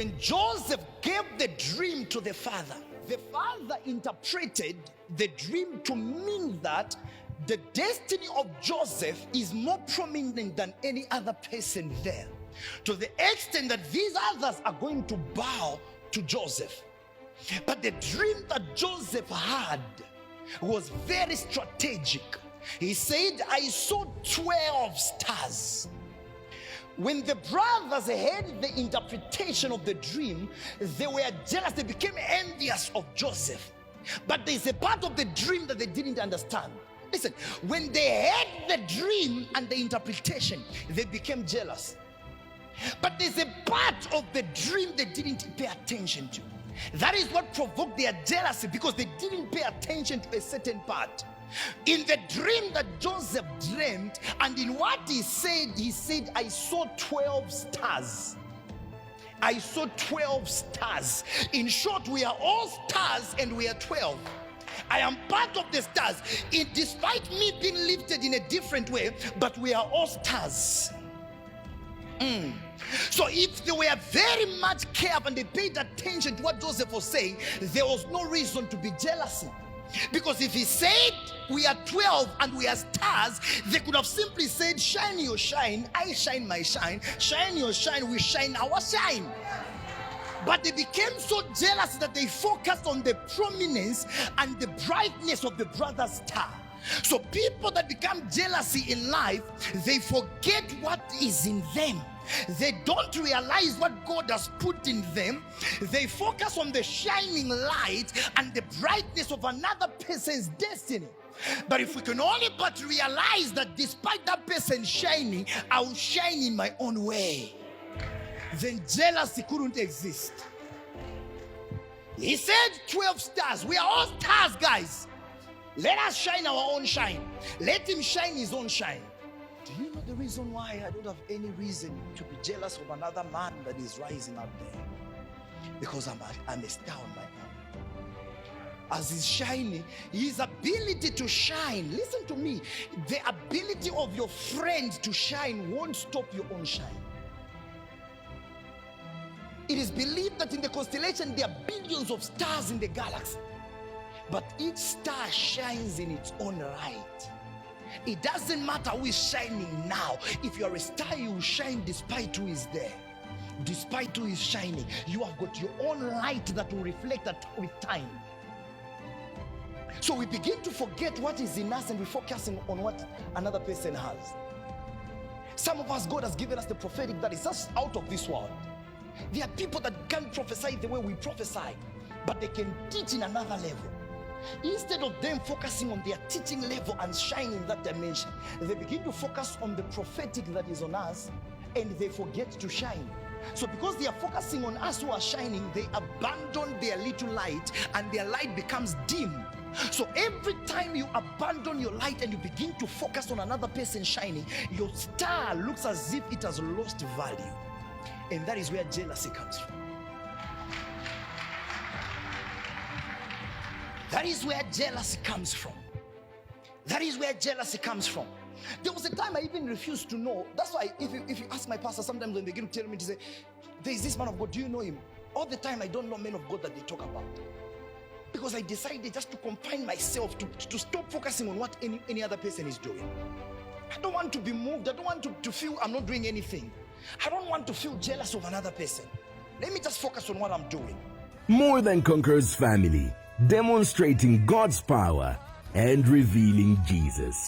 when Joseph gave the dream to the father interpreted the dream to mean that the destiny of Joseph is more prominent than any other person there, to the extent that these others are going to bow to Joseph. But the dream that Joseph had was very strategic. He said, I saw 12 stars. When the brothers heard the interpretation of the dream, they were jealous. They became envious of Joseph. But there's a part of the dream that they didn't understand. Listen, when they heard the dream and the interpretation, they became jealous. But there's a part of the dream they didn't pay attention to. That is what provoked their jealousy, because they didn't pay attention to a certain part. In the dream that Joseph dreamed, and in what he said, I saw 12 stars. I saw 12 stars. In short, we are all stars and we are 12. I am part of the stars, despite me being lifted in a different way, but we are all stars. So if they were very much careful and they paid attention to what Joseph was saying, there was no reason to be jealousy. Because if he said we are 12 and we are stars, they could have simply said, shine your shine, I shine my shine, shine your shine, we shine our shine. But they became so jealous that they focused on the prominence and the brightness of the brother's star. So people that become jealousy in life, they forget what is in them. They don't realize what God has put in them. They focus on the shining light and the brightness of another person's destiny. But if we can only but realize that despite that person shining, I will shine in my own way, then jealousy couldn't exist. He said 12 stars. We are all stars, guys. Let us shine our own shine. Let him shine his own shine. Do you know the reason why I don't have any reason to be jealous of another man that is rising up there? Because I'm a star on my own. As he's shining, his ability to shine, listen to me, the ability of your friend to shine won't stop your own shine. It is believed that in the constellation there are billions of stars in the galaxy, but each star shines in its own right. It doesn't matter who is shining now. If you are a star, you will shine despite who is there. Despite who is shining, you have got your own light that will reflect that with time. So we begin to forget what is in us and we're focusing on what another person has. Some of us, God has given us the prophetic that is just out of this world. There are people that can't prophesy the way we prophesy, but they can teach in another level. Instead of them focusing on their teaching level and shining in that dimension, they begin to focus on the prophetic that is on us, and they forget to shine. So because they are focusing on us who are shining, they abandon their little light and their light becomes dim. So every time you abandon your light and you begin to focus on another person shining, your star looks as if it has lost value. And that is where jealousy comes from. That is where jealousy comes from. That is where jealousy comes from. There was a time I even refused to know. That's why if you ask my pastor, sometimes when they begin to tell me to say, there is this man of God, do you know him? All the time I don't know men of God that they talk about. Because I decided just to confine myself to stop focusing on what any other person is doing. I don't want to be moved. I don't want to feel I'm not doing anything. I don't want to feel jealous of another person. Let me just focus on what I'm doing. More Than Conquerors family, demonstrating God's power and revealing Jesus.